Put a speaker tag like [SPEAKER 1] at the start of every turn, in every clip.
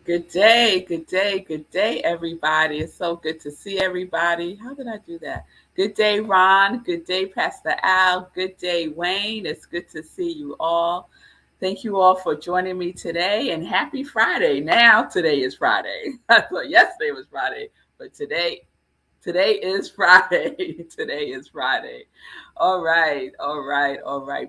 [SPEAKER 1] Good day, everybody. It's so good to see everybody. How did I do that? Good day, Ron. Good day, Pastor Al. Good day, Wayne. It's good to see you all. Thank you all for joining me today, and happy Friday. Now, today is Friday. I thought yesterday was Friday, but today is Friday. Today is Friday. All right.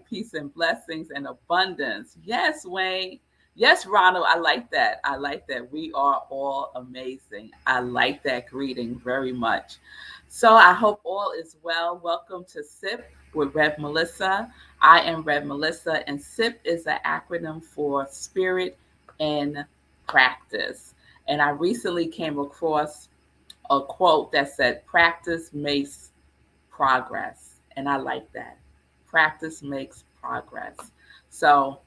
[SPEAKER 1] Peace and blessings and abundance. Yes, Wayne. Yes, Ronald. I like that. I like that. We are all amazing. I like that greeting very much. So I hope all is well. Welcome to SIP with Rev Melissa. I am Rev Melissa, and SIP is an acronym for Spirit and Practice. And I recently came across a quote that said, "Practice makes progress." And I like that. Practice makes progress. So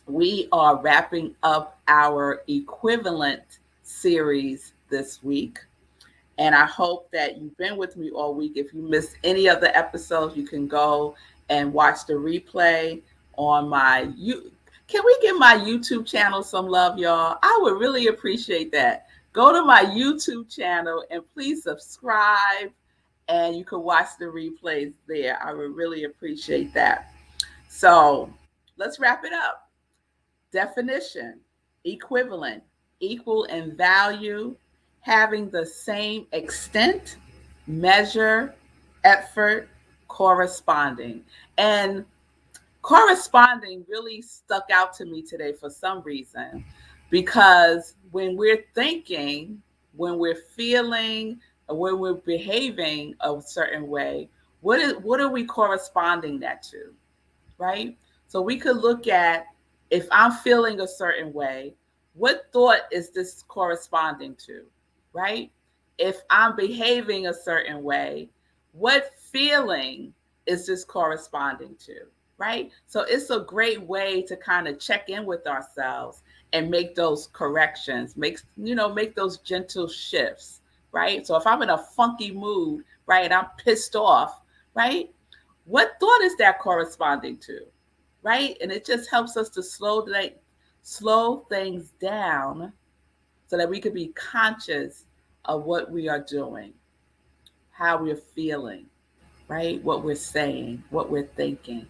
[SPEAKER 1] we are wrapping up our equivalent series this week. And I hope that you've been with me all week. If you missed any of the episodes, you can go and watch the replay on my you. Can we give my YouTube channel some love, y'all? I would really appreciate that. Go to my YouTube channel and please subscribe, and you can watch the replays there. I would really appreciate that. So let's wrap it up. Definition: equivalent, equal in value, having the same extent, measure, effort, corresponding. And corresponding really stuck out to me today for some reason, because when we're thinking, when we're feeling, when we're behaving a certain way, what are we corresponding that to? Right? So we could look at, if I'm feeling a certain way, what thought is this corresponding to? Right? If I'm behaving a certain way, what feeling is this corresponding to? Right? So it's a great way to kind of check in with ourselves and make those corrections, make those gentle shifts, right? So if I'm in a funky mood, right, I'm pissed off, right? What thought is that corresponding to? Right? And it just helps us to slow things down so that we could be conscious of what we are doing, how we're feeling, right? What we're saying, what we're thinking.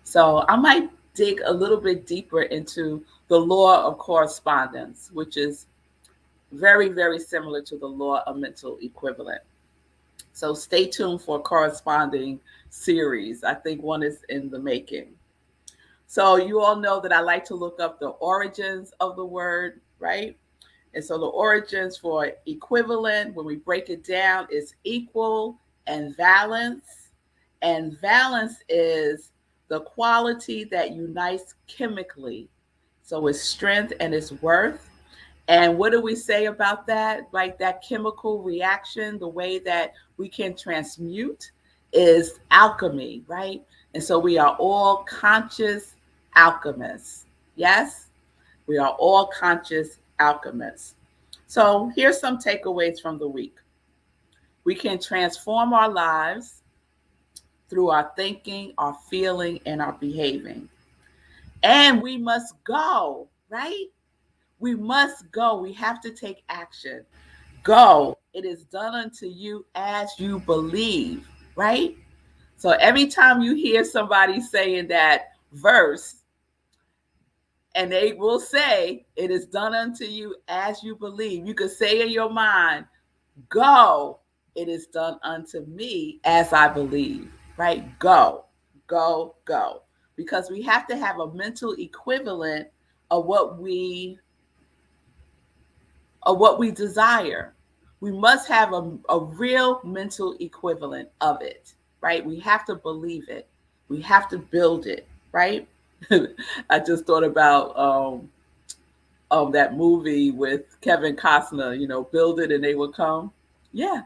[SPEAKER 1] So I might dig a little bit deeper into the law of correspondence, which is very, very similar to the law of mental equivalent. So stay tuned for a corresponding series. I think one is in the making. So you all know that I like to look up the origins of the word, right? And so the origins for equivalent, when we break it down, is equal and valence. And valence is the quality that unites chemically. So it's strength and it's worth. And what do we say about that? Like that chemical reaction, the way that we can transmute is alchemy, right? And so we are all conscious alchemists. Yes, we are all conscious alchemists. So here's some takeaways from the week. We can transform our lives through our thinking, our feeling, and our behaving. And we must go, right? We must go. We have to take action. Go. It is done unto you as you believe, right? So every time you hear somebody saying that verse, and they will say, "It is done unto you as you believe." You could say in your mind, "Go, it is done unto me as I believe," right? Go, go, go. Because we have to have a mental equivalent of what we desire. We must have a real mental equivalent of it, right? We have to believe it. We have to build it, right? I just thought about that movie with Kevin Costner, Build It and They Will Come. Yeah,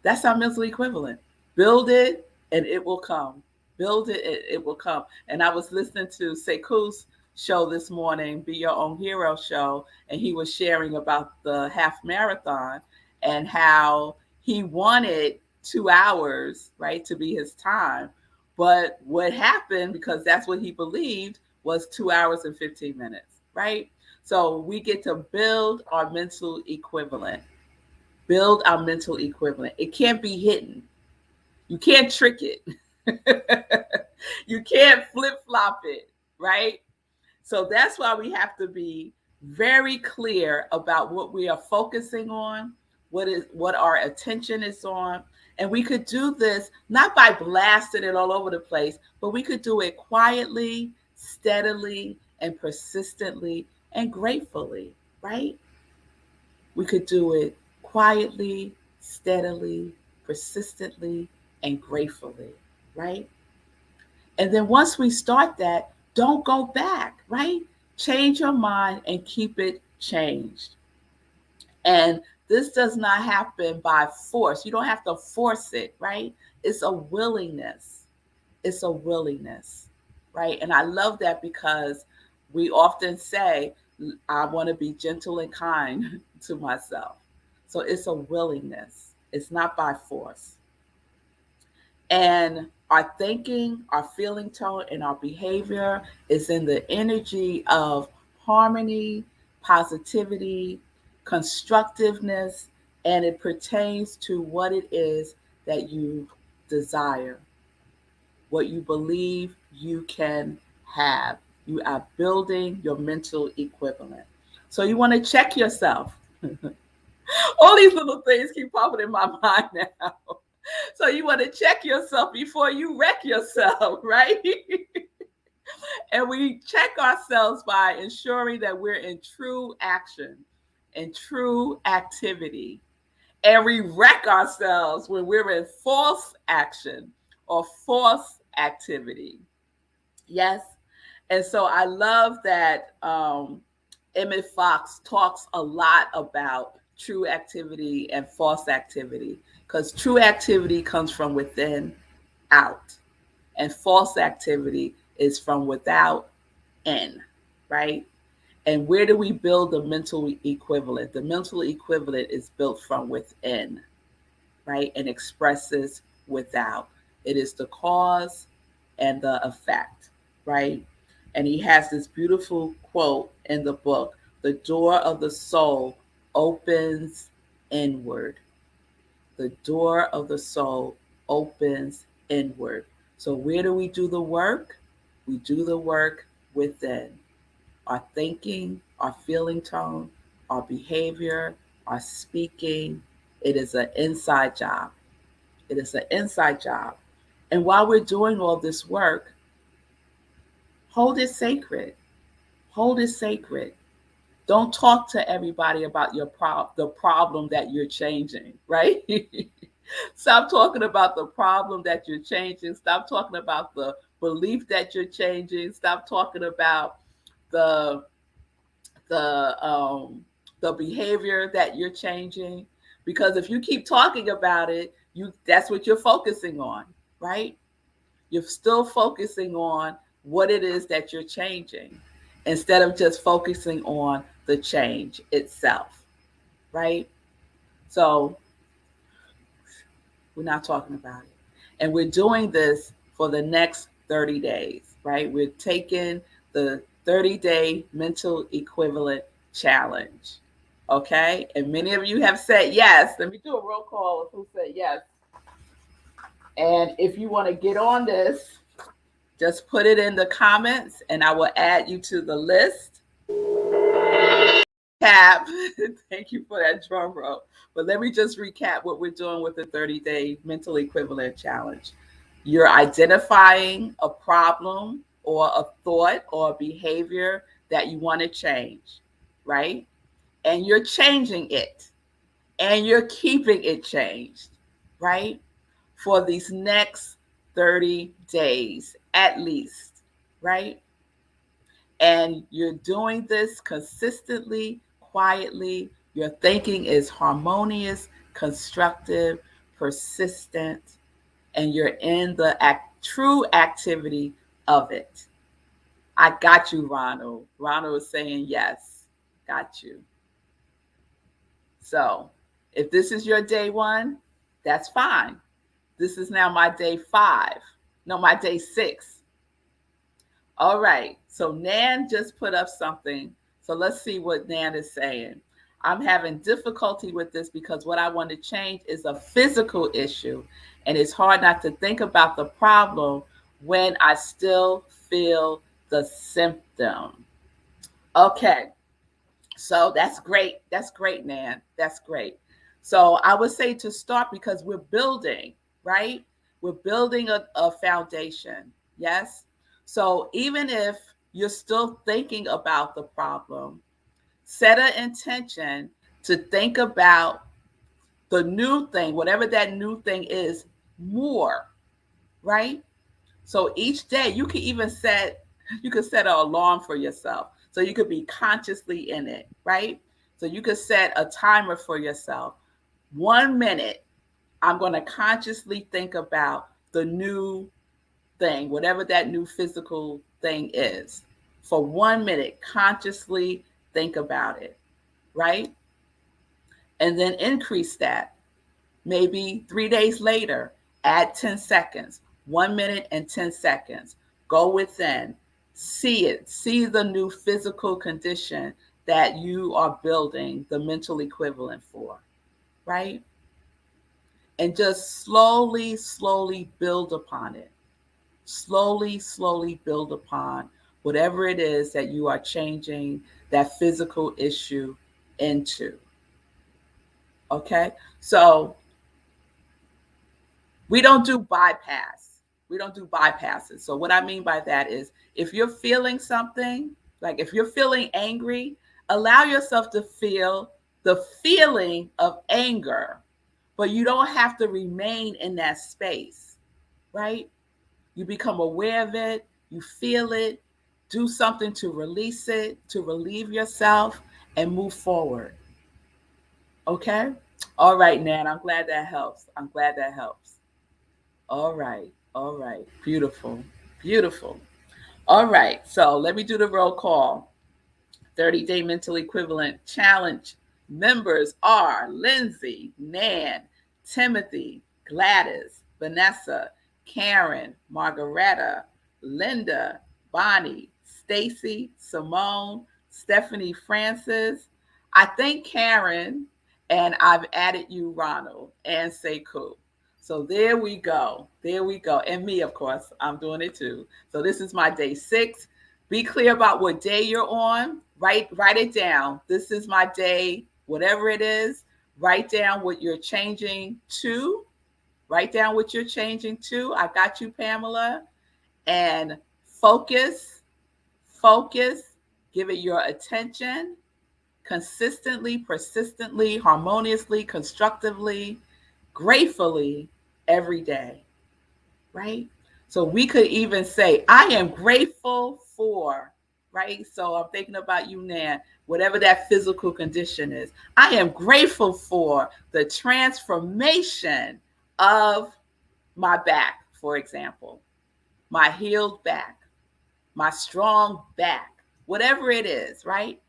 [SPEAKER 1] that's our mental equivalent. Build it and it will come. Build it and it will come. And I was listening to Sekou's show this morning, Be Your Own Hero show, and he was sharing about the half marathon and how he wanted 2 hours, right, to be his time. But what happened, because that's what he believed, was 2 hours and 15 minutes, right? So we get to build our mental equivalent. Build our mental equivalent. It can't be hidden. You can't trick it. You can't flip flop it, right? So that's why we have to be very clear about what we are focusing on, what our attention is on. And we could do this not by blasting it all over the place, but we could do it quietly, steadily, and persistently and gratefully, right? We could do it quietly, steadily, persistently, and gratefully, right? And then once we start that, don't go back, right? Change your mind and keep it changed. And this does not happen by force. You don't have to force it, right? It's a willingness. It's a willingness, right? And I love that because we often say, I want to be gentle and kind to myself. So it's a willingness, it's not by force. And our thinking, our feeling tone, and our behavior is in the energy of harmony, positivity, constructiveness, and it pertains to what it is that you desire, what you believe you can have. You are building your mental equivalent. So you want to check yourself. All these little things keep popping in my mind now. So you want to check yourself before you wreck yourself, right? And we check ourselves by ensuring that we're in true action and true activity. And we wreck ourselves when we're in false action or false activity. Yes. And so I love that Emmett Fox talks a lot about true activity and false activity, because true activity comes from within out, and false activity is from without in, right? And where do we build the mental equivalent? The mental equivalent is built from within, right? And expresses without. It is the cause and the effect, right? And he has this beautiful quote in the book: the door of the soul opens inward. The door of the soul opens inward. So, where do we do the work? We do the work within. Our thinking, our feeling tone, our behavior, our speaking. It is an inside job. It is an inside job. And while we're doing all this work, hold it sacred. Hold it sacred. Don't talk to everybody about the problem that you're changing, right? Stop talking about the problem that you're changing. Stop talking about the belief that you're changing. Stop talking about the the the behavior that you're changing. Because if you keep talking about it, that's what you're focusing on, right? You're still focusing on what it is that you're changing instead of just focusing on the change itself, right? So we're not talking about it. And we're doing this for the next 30 days, right? We're taking the 30-day mental equivalent challenge. Okay. And many of you have said yes. Let me do a roll call of who said yes. And if you want to get on this, just put it in the comments and I will add you to the list. Recap. Thank you for that drum roll. But let me just recap what we're doing with the 30-day mental equivalent challenge. You're identifying a problem or a thought or a behavior that you want to change, right? And you're changing it and you're keeping it changed, right? For these next 30 days at least, right? And you're doing this consistently, quietly. Your thinking is harmonious, constructive, persistent, and you're in the true activity of it. I got you, Ronald. Ronald is saying yes. Got you. So if this is your day one, that's fine. This is now my day 5. No, my day 6. All right. So Nan just put up something. So So let's see what Nan is saying. I'm having difficulty with this because what I want to change is a physical issue. And it's hard not to think about the problem when I still feel the symptom. Okay. So that's great. That's great, Nan. That's great. So I would say to start because we're building, right? We're building a foundation. Yes. So even if you're still thinking about the problem, set an intention to think about the new thing, whatever that new thing is, more, right? So each day you could set an alarm for yourself. So you could be consciously in it, right? So you could set a timer for yourself. 1 minute, I'm going to consciously think about the new thing, whatever that new physical thing is. For 1 minute, consciously think about it, right? And then increase that. Maybe 3 days later, add 10 seconds, 1 minute and 10 seconds. Go within, see it, see the new physical condition that you are building the mental equivalent for, right? And just slowly, slowly build upon it. Slowly, slowly build upon whatever it is that you are changing that physical issue into. Okay? So we don't do bypass. We don't do bypasses. So what I mean by that is if you're feeling something, like if you're feeling angry, allow yourself to feel the feeling of anger, but you don't have to remain in that space, right? You become aware of it, you feel it, do something to release it, to relieve yourself, and move forward. Okay? All right, Nan, I'm glad that helps. I'm glad that helps. All right. All right. Beautiful. Beautiful. All right. So let me do the roll call. 30-day mental equivalent challenge members are Lindsay, Nan, Timothy, Gladys, Vanessa, Karen, Margaretta, Linda, Bonnie, Stacy, Simone, Stephanie Francis. I think Karen, and I've added you, Ronald, and Sekou. So there we go. There we go. And me, of course, I'm doing it too. So this is my day 6. Be clear about what day you're on. Write it down. This is my day, whatever it is. Write down what you're changing to. Write down what you're changing to. I got you, Pamela. And focus, give it your attention consistently, persistently, harmoniously, constructively, gratefully every day, right? So we could even say, I am grateful for, right? So I'm thinking about you, Nan, whatever that physical condition is. I am grateful for the transformation of my back, for example, my healed back, my strong back, whatever it is, right?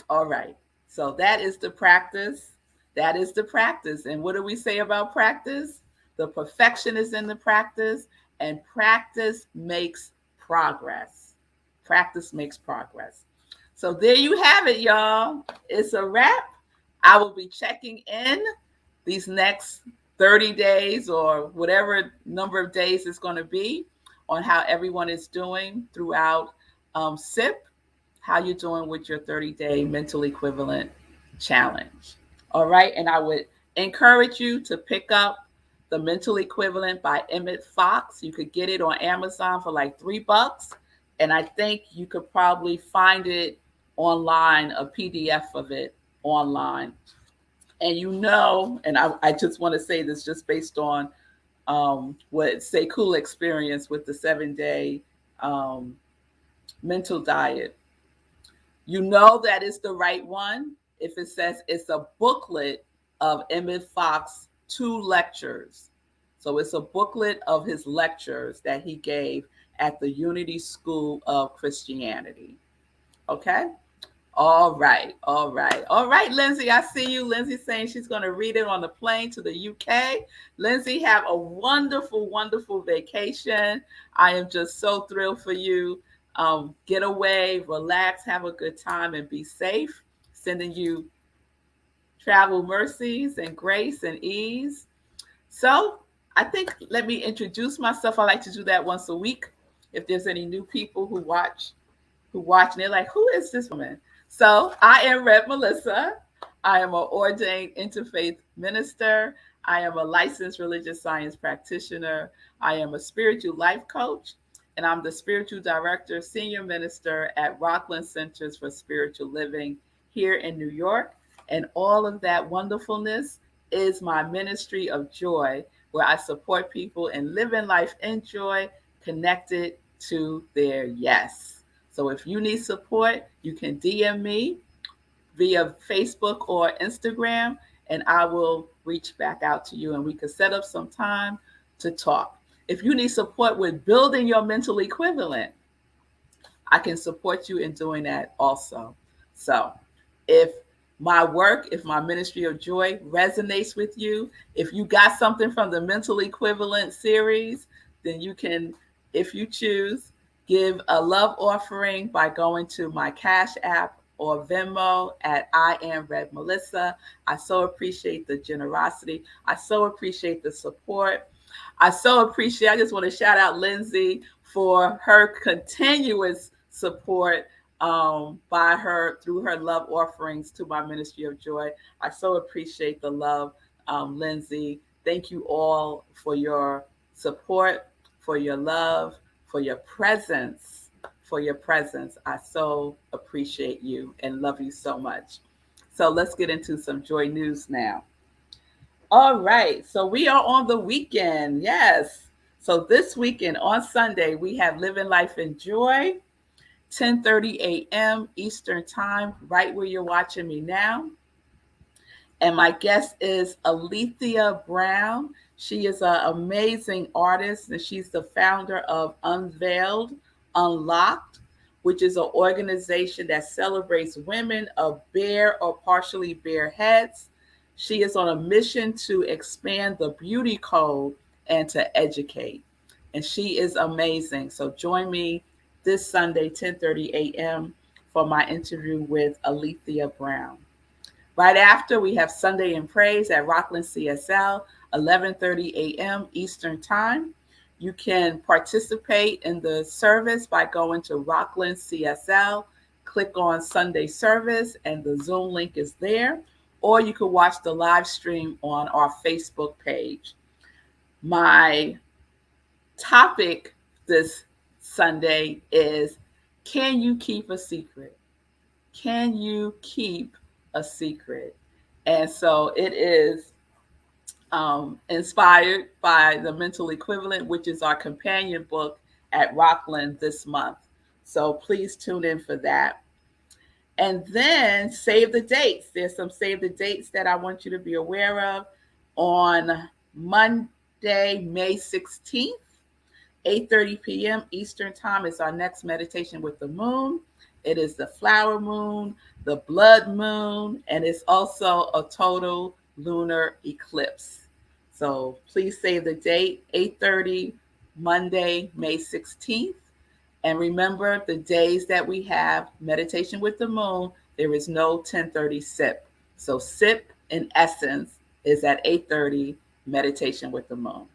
[SPEAKER 1] All right. So that is the practice. That is the practice. And what do we say about practice? The perfection is in the practice, and practice makes progress. Practice makes progress. So there you have it, y'all. It's a wrap. I will be checking in these next 30 days or whatever number of days it's going to be on how everyone is doing throughout SIP, how you're doing with your 30-day mental equivalent challenge. All right. And I would encourage you to pick up The Mental Equivalent by Emmett Fox. You could get it on Amazon for like $3. And I think you could probably find it online, a PDF of it online. And and I just want to say this just based on what Sekou experienced with the 7-day mental diet. You know that it's the right one if it says it's a booklet of Emmett Fox's 2 lectures. So it's a booklet of his lectures that he gave at the Unity School of Christianity. Okay? All right. All right. All right, Lindsay, I see you. Lindsay saying she's going to read it on the plane to the UK. Lindsay, have a wonderful, wonderful vacation. I am just so thrilled for you. Get away, relax, have a good time, and be safe. Sending you travel mercies and grace and ease. So I think let me introduce myself. I like to do that once a week. If there's any new people who watch and they're like, who is this woman? So I am Rev Melissa. I am an ordained interfaith minister. I am a licensed religious science practitioner. I am a spiritual life coach, and I'm the spiritual director, senior minister at Rockland Centers for Spiritual Living here in New York. And all of that wonderfulness is my ministry of joy, where I support people in living life in joy, connected to their yes. So if you need support, you can DM me via Facebook or Instagram, and I will reach back out to you and we can set up some time to talk. If you need support with building your mental equivalent, I can support you in doing that also. So if my work, if my ministry of joy resonates with you, if you got something from the mental equivalent series, then you can, if you choose, give a love offering by going to my Cash App or Venmo at iamrevmelissa. I so appreciate the generosity. I so appreciate the support. I just want to shout out Lindsay for her continuous support by her through her love offerings to my ministry of joy. I so appreciate the love, Lindsay. Thank you all for your support, for your love, for your presence, for your presence. I so appreciate you and love you so much. So let's get into some joy news now. All right. So we are on the weekend. Yes. So this weekend on Sunday, we have Living Life in Joy, 10:30 a.m. Eastern Time, right where you're watching me now. And my guest is Alethea Brown. She is an amazing artist, and she's the founder of Unveiled, Unlocked, which is an organization that celebrates women of bare or partially bare heads. She is on a mission to expand the beauty code and to educate. And she is amazing. So join me this Sunday, 10:30 a.m. for my interview with Alethea Brown. Right after, we have Sunday in Praise at Rockland CSL, 11:30 a.m. Eastern Time. You can participate in the service by going to Rockland CSL, click on Sunday service, and the Zoom link is there. Or you can watch the live stream on our Facebook page. My topic this Sunday is, can you keep a secret? Can you keep a secret? And so it is inspired by the Mental Equivalent, which is our companion book at Rockland this month. So please tune in for that. And then save the dates. There's some save the dates that I want you to be aware of. On Monday, May 16th, 8:30 p.m. Eastern Time is our next meditation with the moon. It is the flower moon, the blood moon, and it's also a total lunar eclipse. So please save the date, 8:30, Monday, May 16th. And remember the days that we have meditation with the moon, there is no 10:30 sip. So sip in essence is at 8:30, meditation with the moon.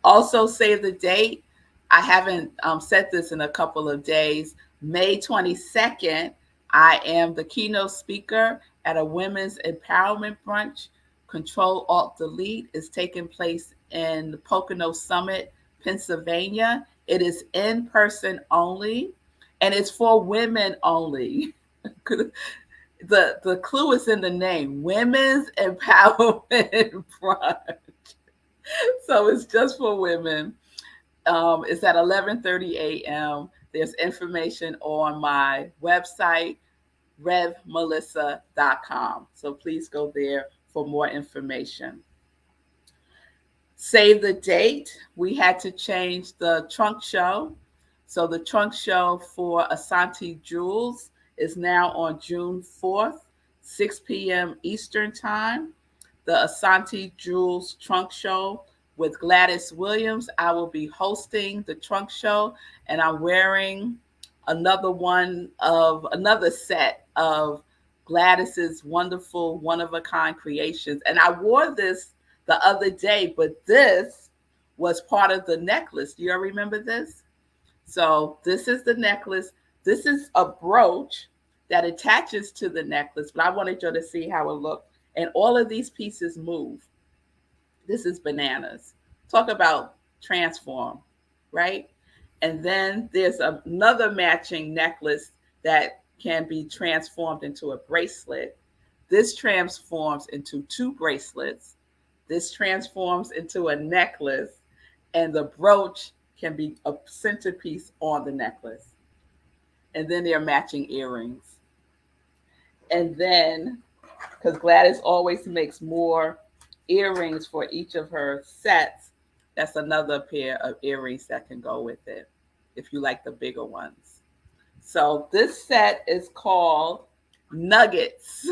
[SPEAKER 1] Also save the date. I haven't said this in a couple of days. May 22nd, I am the keynote speaker at a women's empowerment brunch. Control Alt Delete is taking place in the Pocono Summit, Pennsylvania. It is in person only, and it's for women only. The clue is in the name, Women's Empowerment Brunch. So it's just for women. It's at 11:30 a.m. There's information on my website, revmelissa.com. So please go there for more information. Save the date. We had to change the trunk show. So the trunk show for Asante Jewels is now on June 4th, 6 p.m. Eastern Time. The Asante Jewels trunk show with Gladys Williams. I will be hosting the trunk show, and I'm wearing another set of Gladys's wonderful one-of-a-kind creations. And I wore this the other day, but this was part of the necklace. Do you all remember this? So this is the necklace. This is a brooch that attaches to the necklace, but I wanted you to see how it looked. And all of these pieces move. This is bananas. Talk about transform, right? And then there's another matching necklace that can be transformed into a bracelet. This transforms into two bracelets. This transforms into a necklace, and the brooch can be a centerpiece on the necklace. And then there are matching earrings. And then, because Gladys always makes more earrings for each of her sets, that's another pair of earrings that can go with it if you like the bigger ones. So this set is called Nuggets.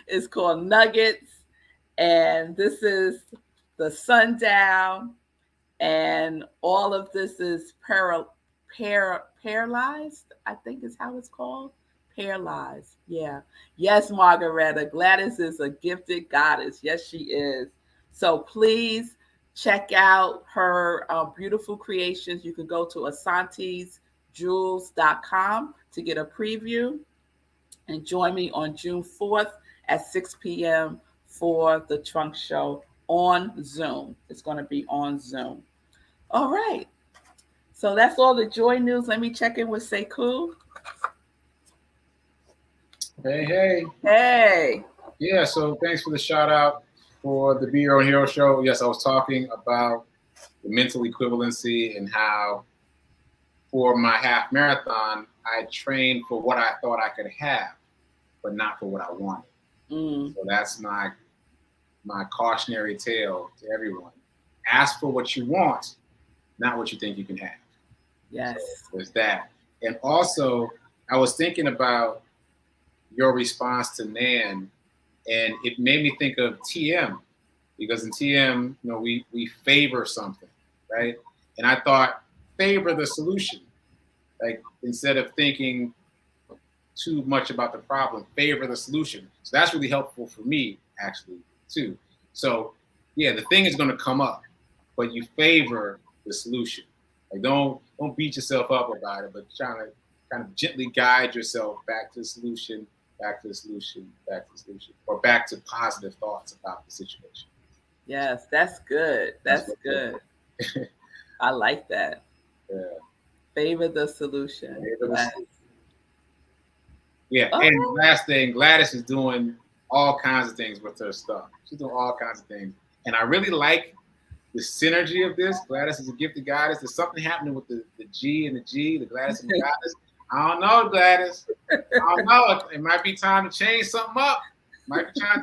[SPEAKER 1] It's called Nuggets. And this is the sundown. And all of this is paralyzed, I think is how it's called. Paralyzed. Yeah. Yes, Margareta. Gladys is a gifted goddess. Yes, she is. So please check out her beautiful creations. You can go to asantesjewels.com to get a preview and join me on June 4th at 6 p.m. for the Trunk Show on Zoom. It's going to be on Zoom. All right. So that's all the joy news. Let me check in with Sekou.
[SPEAKER 2] Hey.
[SPEAKER 1] Hey.
[SPEAKER 2] Yeah, so thanks for the shout out for the Be Your Own Hero show. Yes, I was talking about the mental equivalency and how for my half marathon, I trained for what I thought I could have, but not for what I wanted. So that's my cautionary tale to everyone. Ask for what you want, not what you think you can have.
[SPEAKER 1] Yes.
[SPEAKER 2] So there's that. And also, I was thinking about your response to Nan, and it made me think of TM, because in TM, we favor something, right? And I thought, favor the solution. Like, instead of thinking too much about the problem, favor the solution. So that's really helpful for me, actually, too. So, yeah, the thing is going to come up, but you favor the solution. Like, don't beat yourself up about it, but trying to kind of gently guide yourself back to the solution, back to the solution, back to the solution, or back to positive thoughts about the situation.
[SPEAKER 1] Yes, that's good. That's good. I like that.
[SPEAKER 2] Yeah.
[SPEAKER 1] Favor the solution.
[SPEAKER 2] Yeah, and last thing, Gladys is doing all kinds of things with her stuff. She's doing all kinds of things. And I really like the synergy of this. Gladys is a gifted goddess. There's something happening with the G and the G, the Gladys and the goddess. I don't know, Gladys. I don't know. It might be time to change something up. Might be time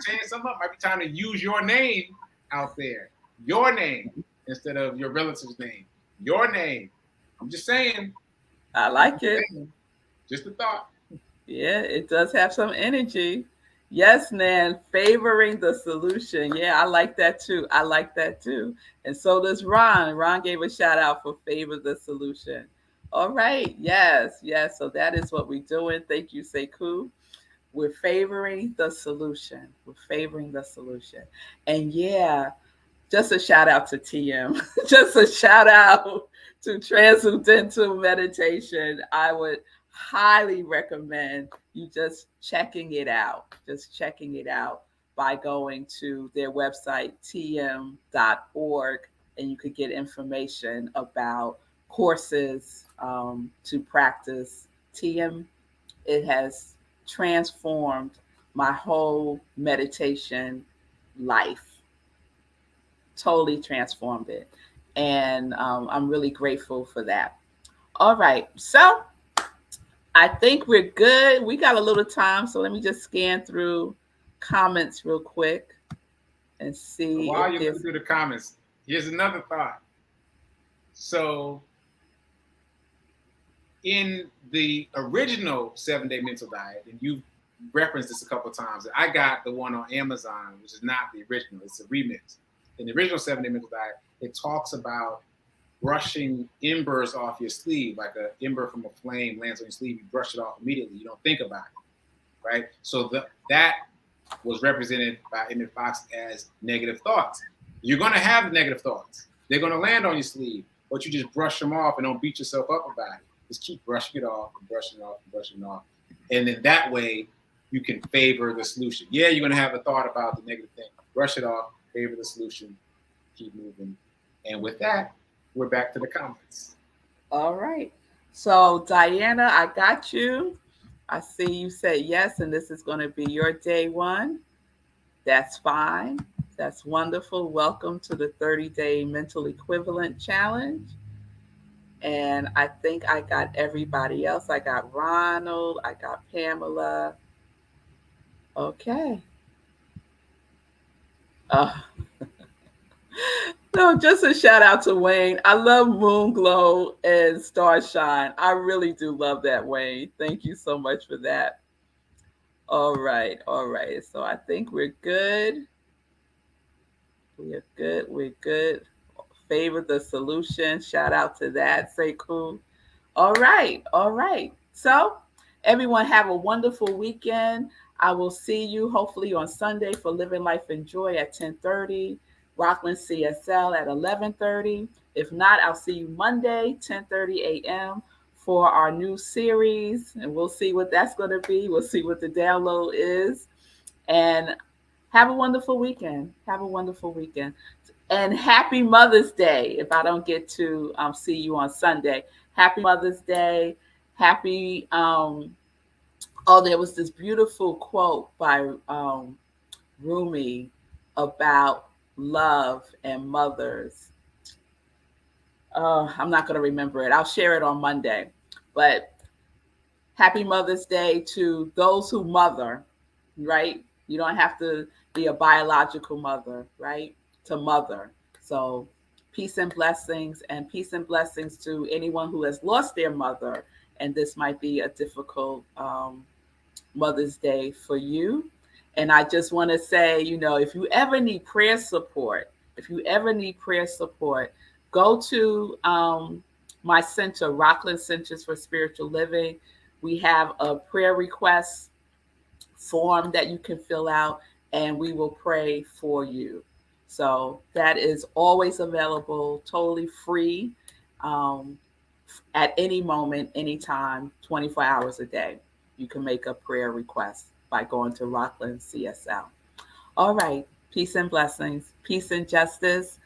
[SPEAKER 2] to use your name out there. Your name instead of your relative's name. Your name. I'm just saying.
[SPEAKER 1] I like it.
[SPEAKER 2] Just a thought.
[SPEAKER 1] Yeah, it does have some energy. Yes, Nan, favoring the solution. Yeah, I like that too. And so does Ron. Ron gave a shout out for favor the solution. All right. Yes. So that is what we're doing. Thank you, Sekou. We're favoring the solution. And yeah, just a shout out to TM. Just a shout out to Transcendental Meditation. I would highly recommend you just checking it out by going to their website, tm.org, and you could get information about courses to practice TM. It has transformed my whole meditation life. Totally transformed it. And I'm really grateful for that. All right. So I think we're good. We got a little time. So let me just scan through comments real quick and see.
[SPEAKER 2] While you go through the comments, here's another thought. So in the original 7-Day Mental Diet, and you've referenced this a couple of times, I got the one on Amazon, which is not the original. It's a remix. In the original 7-Day Mental Diet, it talks about brushing embers off your sleeve, like an ember from a flame lands on your sleeve, you brush it off immediately. You don't think about it, right? So that was represented by Emmett Fox as negative thoughts. You're going to have negative thoughts. They're going to land on your sleeve, but you just brush them off and don't beat yourself up about it. Just keep brushing it off and brushing it off and brushing it off. And then that way you can favor the solution. Yeah, you're going to have a thought about the negative thing. Brush it off, favor the solution, keep moving. And with that, we're back to the comments.
[SPEAKER 1] All right. So, Diana, I got you. I see you said yes, and this is going to be your day one. That's fine. That's wonderful. Welcome to the 30-day mental equivalent challenge. And I think I got everybody else. I got Ronald. I got Pamela. Okay. Uh, no, just a shout out to Wayne. I love Moon Glow and Starshine. I really do love that, Wayne. Thank you so much for that. All right. All right. So I think we're good. We're good. We're good. Favor the solution. Shout out to that. Say cool. All right. All right. So everyone have a wonderful weekend. I will see you hopefully on Sunday for Living Life in Joy at 10:30, Rockland CSL at 11:30. If not, I'll see you Monday, 10:30 a.m. for our new series, and we'll see what that's going to be. We'll see what the download is. And have a wonderful weekend. Have a wonderful weekend. And happy Mother's Day if I don't get to see you on Sunday. Happy Mother's Day. Happy, oh, there was this beautiful quote by Rumi about love and mothers. I'm not going to remember it. I'll share it on Monday. But happy Mother's Day to those who mother, right? You don't have to be a biological mother, right? To mother. So peace and blessings to anyone who has lost their mother. And this might be a difficult Mother's Day for you. And I just want to say, if you ever need prayer support, go to my center, Rockland Centers for Spiritual Living. We have a prayer request form that you can fill out, and we will pray for you. So that is always available, totally free, at any moment, anytime, 24 hours a day. You can make a prayer request by going to Rockland CSL. All right. Peace and blessings. Peace and justice.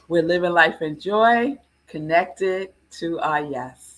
[SPEAKER 1] We're living life in joy, connected to our yes.